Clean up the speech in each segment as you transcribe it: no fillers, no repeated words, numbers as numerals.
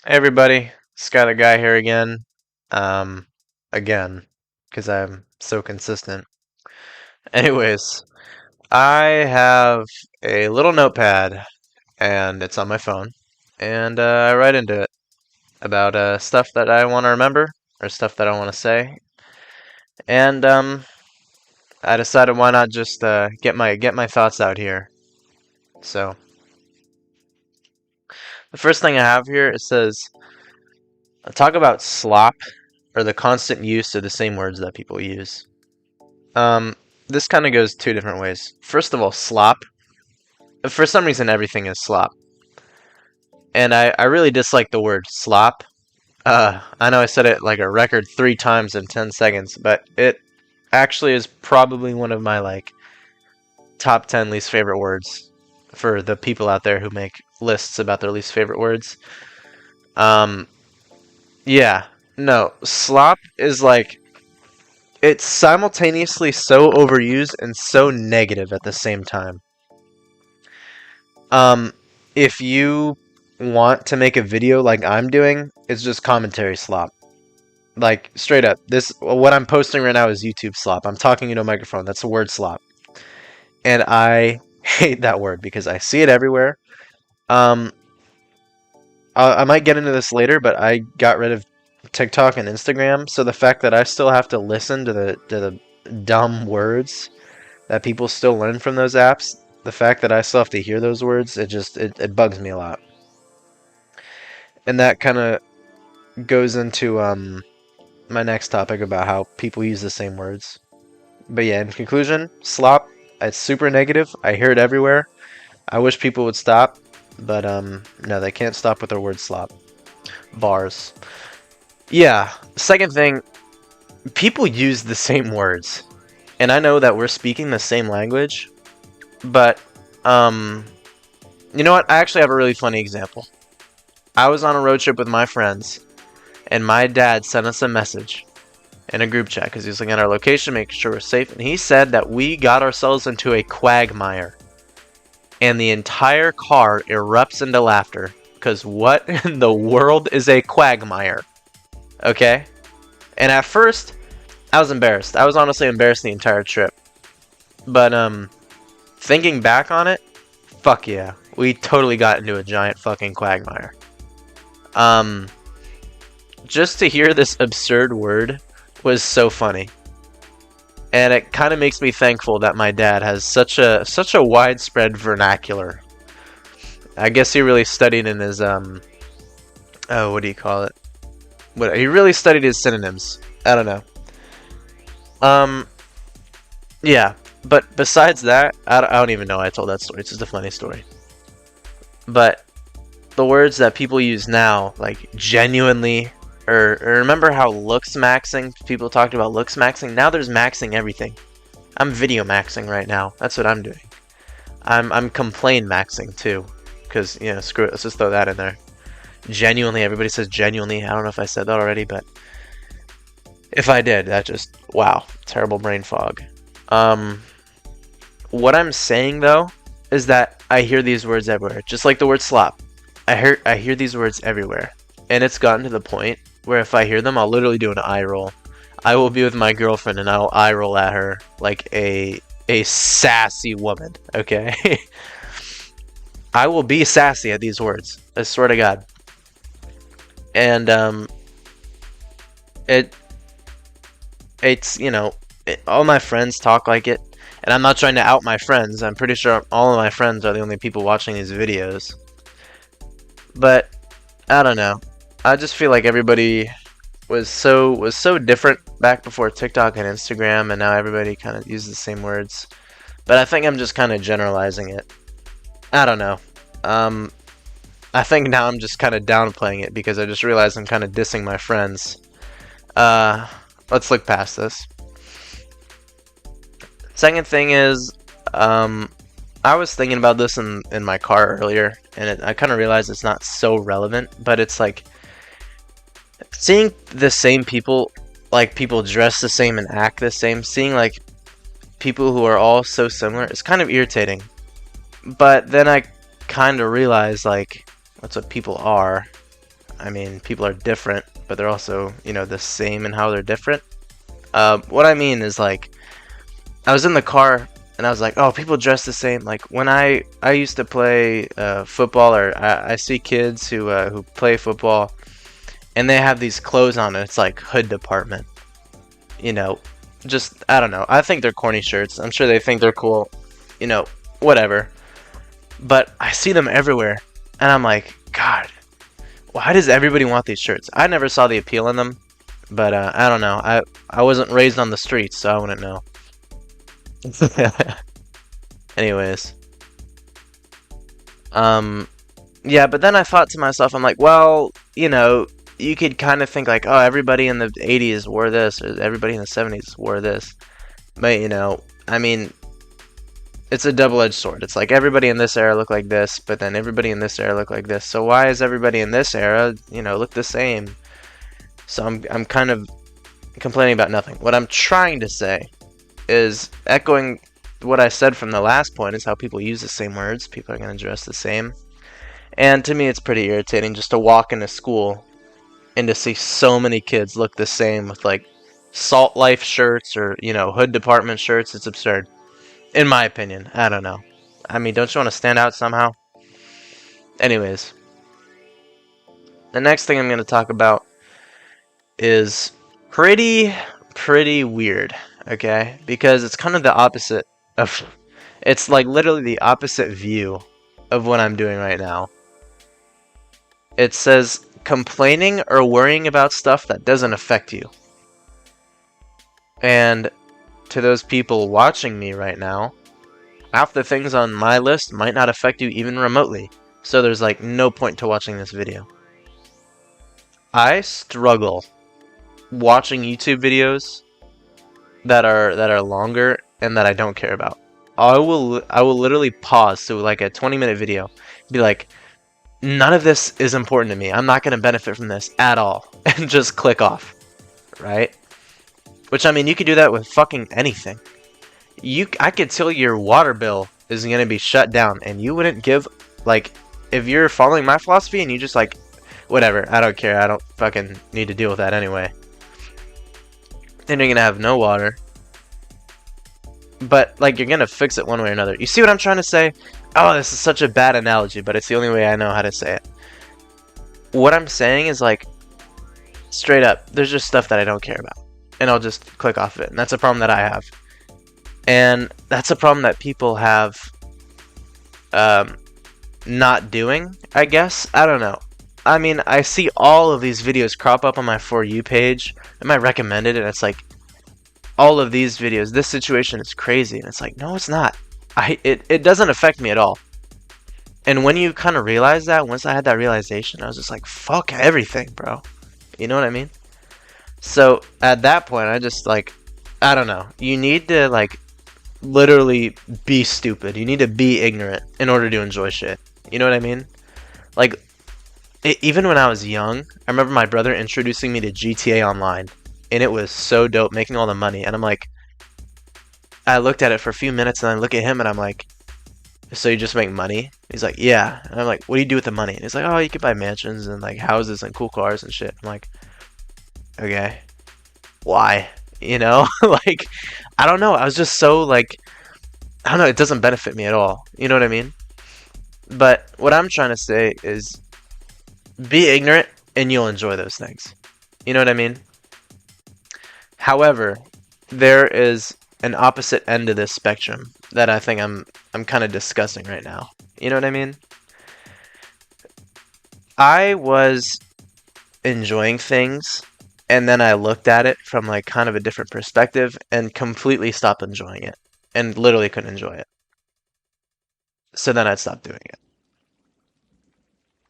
Hey everybody, Skylar Guy here again. Um, again, because I'm so consistent. Anyways, I have a little notepad, and it's on my phone, and I write into it about stuff that I want to remember or stuff that I want to say, and I decided why not just get my thoughts out here. So the first thing I have here, it says talk about slop or the constant use of the same words that people use. Um, this kind of goes two different ways. First of all, slop. For some reason, everything is slop. And I really dislike the word slop. I know I said it like a record 3 times in 10 seconds, but it actually is probably one of my like top 10 least favorite words for the people out there who make lists about their least favorite words. Um, yeah, no, slop is like it's simultaneously so overused and so negative at the same time. Um, if you want to make a video like I'm doing, it's just commentary slop. Like straight up, this what I'm posting right now is YouTube slop. I'm talking into a microphone. That's the word slop, and I hate that word because I see it everywhere. Um, I might get into this later, but I got rid of TikTok and Instagram, so the fact that I still have to listen to the dumb words that people still learn from those apps, the fact that I still have to hear those words, it bugs me a lot. And that kind of goes into my next topic about how people use the same words. But yeah, in conclusion, slop, it's super negative. I hear it everywhere. I wish people would stop, but no, they can't stop with their word slop. Bars. Yeah, second thing, people use the same words. And I know that we're speaking the same language, but you know what? I actually have a really funny example. I was on a road trip with my friends, and my dad sent us a message in a group chat because he was looking at our location, making sure we're safe, and he said that we got ourselves into a quagmire. And the entire car erupts into laughter because what in the world is a quagmire? Okay? And at first, I was embarrassed. I was honestly embarrassed the entire trip. But thinking back on it, fuck yeah. We totally got into a giant fucking quagmire. Um just to hear this absurd word was so funny. And it kind of makes me thankful that my dad has such a widespread vernacular. I guess he really studied in his oh, what do you call it? What he really studied his synonyms. I don't know. Um yeah, but besides that, I don't even know why I told that story. It's just a funny story. But the words that people use now, like genuinely, or remember how looks maxing, people talked about looks maxing? Now there's maxing everything. I'm video maxing right now. That's what I'm doing. I'm complain maxing too. Because, you know, screw it, let's just throw that in there. Genuinely, everybody says genuinely. I don't know if I said that already, but if I did, that just, wow, terrible brain fog. What I'm saying though is that I hear these words everywhere, just like the word slop. I hear these words everywhere, and it's gotten to the point where if I hear them, I'll literally do an eye roll. I will be with my girlfriend and I'll eye roll at her like a sassy woman. Okay, I will be sassy at these words. I swear to God. And it it's all my friends talk like it, and I'm not trying to out my friends. I'm pretty sure all of my friends are the only people watching these videos. But I don't know. I just feel like everybody was so different back before TikTok and Instagram, and now everybody kind of uses the same words. But I think I'm just kind of generalizing it. I don't know. I think now I'm just kind of downplaying it because I just realized I'm kind of dissing my friends. Let's look past this. Second thing is, I was thinking about this in my car earlier, and I kind of realized it's not so relevant, but it's like seeing the same people, like people dress the same and act the same, seeing like people who are all so similar, it's kind of irritating. But then I kind of realized like that's what people are. I mean, people are different, but they're also, the same in how they're different. What I mean is, like, I was in the car and I was like, oh, people dress the same. Like when I used to play football, or I see kids who play football, and they have these clothes on, and it's like hood department. You know, just I don't know. I think they're corny shirts. I'm sure they think they're cool. Whatever. But I see them everywhere, and I'm like, God, why does everybody want these shirts? I never saw the appeal in them, but I don't know. I wasn't raised on the streets, so I wouldn't know. Anyways, yeah, but then I thought to myself, I'm like, well, you could kind of think like, oh, everybody in the 80s wore this, or everybody in the 70s wore this. But, I mean, it's a double-edged sword. It's like everybody in this era looked like this, but then everybody in this era looked like this. So why is everybody in this era, look the same? So I'm kind of complaining about nothing. What I'm trying to say is echoing what I said from the last point is how people use the same words. People are going to dress the same. And to me, it's pretty irritating just to walk into school and to see so many kids look the same with like Salt Life shirts or, hood department shirts. It's absurd. In my opinion. I don't know. I mean, don't you want to stand out somehow? Anyways. The next thing I'm going to talk about is pretty weird, okay? Because it's kind of the opposite of... It's like literally the opposite view of what I'm doing right now. It says complaining or worrying about stuff that doesn't affect you. And to those people watching me right now, half the things on my list might not affect you even remotely. So there's like no point to watching this video. I struggle watching YouTube videos that are longer and that I don't care about. I will literally pause to like a 20-minute video, be like, none of this is important to me. I'm not going to benefit from this at all, and just click off, right? Which, I mean, you could do that with fucking anything. I could tell your water bill is going to be shut down, and you wouldn't give, like, if you're following my philosophy and you just like, whatever, I don't care, I don't fucking need to deal with that anyway. Then you're going to have no water. But, like, you're going to fix it one way or another. You see what I'm trying to say? Oh, this is such a bad analogy, but it's the only way I know how to say it. What I'm saying is, like, straight up, there's just stuff that I don't care about. And I'll just click off of it. And that's a problem that I have. And that's a problem that people have not doing, I guess. I don't know. I mean, I see all of these videos crop up on my For You page and my recommended, and it's like, all of these videos, this situation is crazy. And it's like, no, it's not. It doesn't affect me at all. And when you kind of realize that, once I had that realization, I was just like, fuck everything, bro. You know what I mean? So at that point, I just like, I don't know. You need to like literally be stupid. You need to be ignorant in order to enjoy shit. You know what I mean? Like, even when I was young, I remember my brother introducing me to GTA Online. And it was so dope, making all the money. And I'm like, I looked at it for a few minutes and I look at him and I'm like, so you just make money? He's like, yeah. And I'm like, what do you do with the money? And he's like, oh, you could buy mansions and like houses and cool cars and shit. I'm like, okay, why? Like, I don't know. I was just so like, I don't know. It doesn't benefit me at all. You know what I mean? But what I'm trying to say is be ignorant and you'll enjoy those things. You know what I mean? However, there is an opposite end of this spectrum that I think I'm kind of discussing right now. You know what I mean? I was enjoying things, and then I looked at it from like kind of a different perspective and completely stopped enjoying it, and literally couldn't enjoy it. So then I'd stop doing it.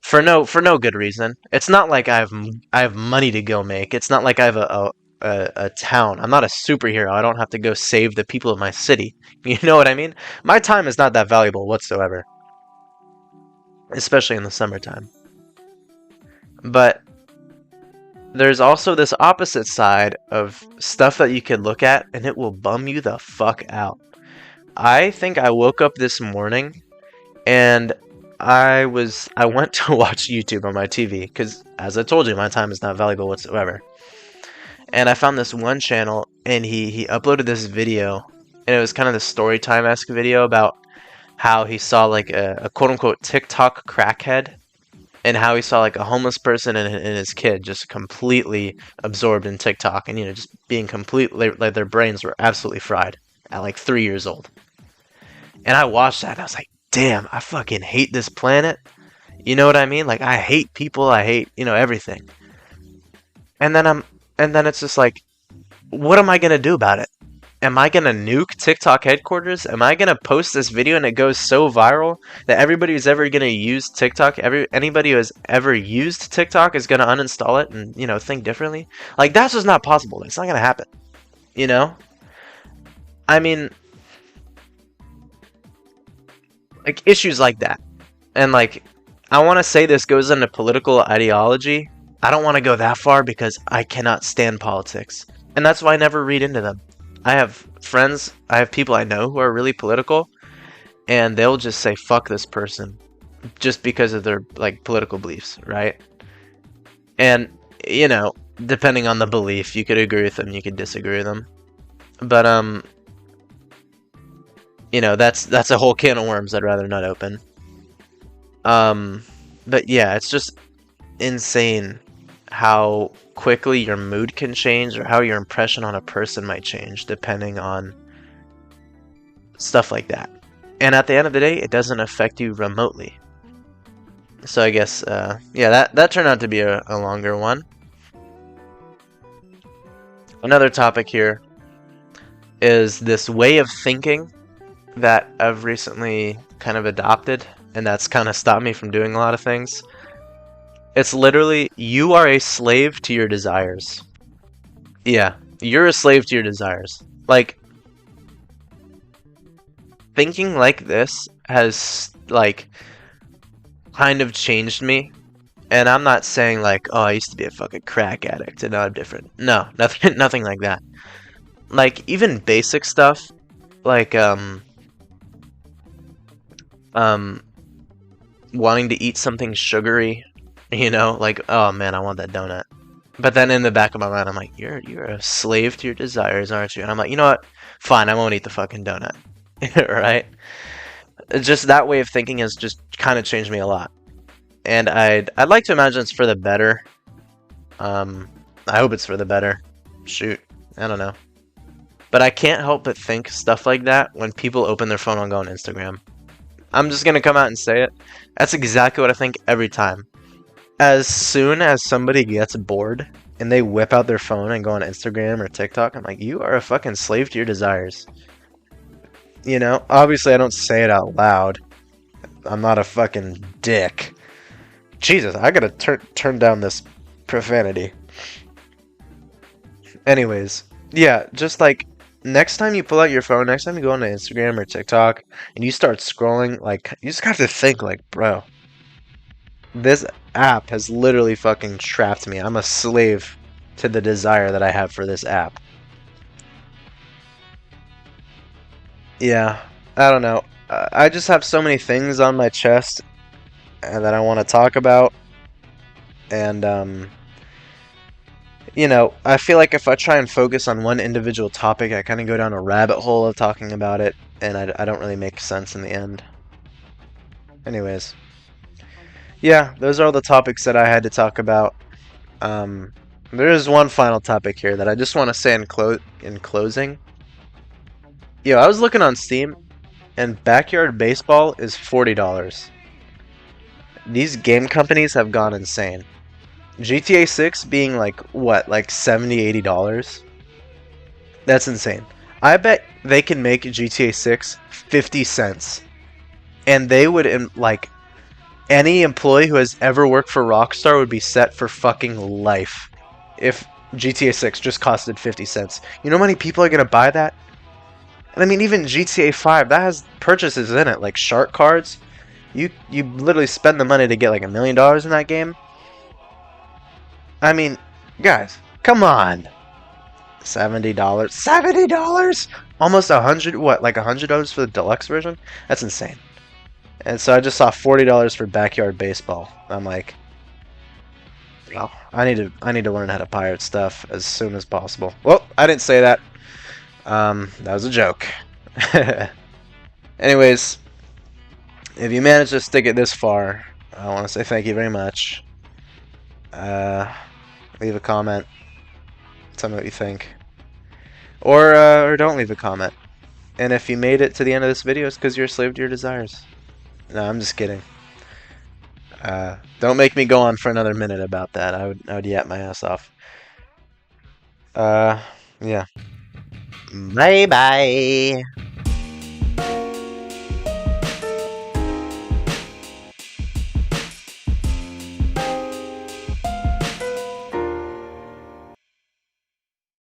For no good reason. It's not like I have money to go make. It's not like I have a town. I'm not a superhero. I don't have to go save the people of my city. You know what I mean? My time is not that valuable whatsoever. Especially in the summertime. But there's also this opposite side of stuff that you can look at and it will bum you the fuck out. I think I woke up this morning and I went to watch YouTube on my TV because, as I told you, my time is not valuable whatsoever. And I found this one channel, and he uploaded this video, and it was kind of the story time esque video about how he saw like a quote unquote TikTok crackhead, and how he saw like a homeless person and his kid just completely absorbed in TikTok, and just being completely like their brains were absolutely fried at like 3 years old. And I watched that and I was like, damn, I fucking hate this planet. You know what I mean? Like I hate people, I hate, everything. And then it's just like, what am I gonna do about it? Am I gonna nuke TikTok headquarters? Am I gonna post this video and it goes so viral that everybody who's ever gonna use TikTok, anybody who has ever used TikTok is gonna uninstall it and think differently? Like that's just not possible. It's not gonna happen. You know? I mean, like issues like that, and like I want to say this goes into political ideology. I don't want to go that far because I cannot stand politics, and that's why I never read into them. I have friends, I have people I know who are really political, and they'll just say fuck this person just because of their like political beliefs, right? And depending on the belief, you could agree with them, you could disagree with them, but that's a whole can of worms I'd rather not open. But yeah, it's just insane how quickly your mood can change or how your impression on a person might change depending on stuff like that. And at the end of the day, it doesn't affect you remotely. So I guess, yeah, that turned out to be a longer one. Another topic here is this way of thinking that I've recently kind of adopted, and that's kind of stopped me from doing a lot of things. It's literally, you are a slave to your desires. Yeah, you're a slave to your desires. Like, thinking like this has, like, kind of changed me. And I'm not saying, like, oh, I used to be a fucking crack addict and now I'm different. No, nothing like that. Like, even basic stuff, like, wanting to eat something sugary, like, oh man, I want that donut. But then in the back of my mind, I'm like, you're a slave to your desires, aren't you? And I'm like, you know what? Fine, I won't eat the fucking donut. Right? Just that way of thinking has just kind of changed me a lot. And I'd like to imagine it's for the better. I hope it's for the better. Shoot, I don't know. But I can't help but think stuff like that when people open their phone and go on Instagram. I'm just gonna come out and say it. That's exactly what I think every time. As soon as somebody gets bored and they whip out their phone and go on Instagram or TikTok, I'm like, you are a fucking slave to your desires. Obviously I don't say it out loud. I'm not a fucking dick. Jesus, I gotta turn down this profanity. Anyways, yeah, just like next time you pull out your phone, next time you go on Instagram or TikTok and you start scrolling, like you just have to think like, bro, this app has literally fucking trapped me. I'm a slave to the desire that I have for this app. Yeah, I don't know. I just have so many things on my chest that I want to talk about, and I feel like if I try and focus on one individual topic, I kind of go down a rabbit hole of talking about it, and I don't really make sense in the end. Anyways, yeah, those are all the topics that I had to talk about. There is one final topic here that I just want to say in closing. Yo, I was looking on Steam, and Backyard Baseball is $40. These game companies have gone insane. GTA 6 being like, what, like $70, $80? That's insane. I bet they can make GTA 6 50 cents. And they would, like, any employee who has ever worked for Rockstar would be set for fucking life if GTA 6 just costed 50 cents. You know how many people are going to buy that? And I mean, even GTA 5, that has purchases in it, like shark cards. You literally spend the money to get like $1 million in that game. I mean, guys, come on. $70. $70? Almost 100, what, like $100 for the deluxe version? That's insane. And so I just saw $40 for backyard baseball. I'm like, oh, I need to learn how to pirate stuff as soon as possible. Well, I didn't say that. That was a joke. Anyways, if you managed to stick it this far, I want to say thank you very much. Uh, Leave a comment. Tell me what you think. Or don't leave a comment. And if you made it to the end of this video, it's because you're a slave to your desires. No, I'm just kidding. Don't make me go on for another minute about that. I would yap my ass off. Uh, yeah. Bye bye.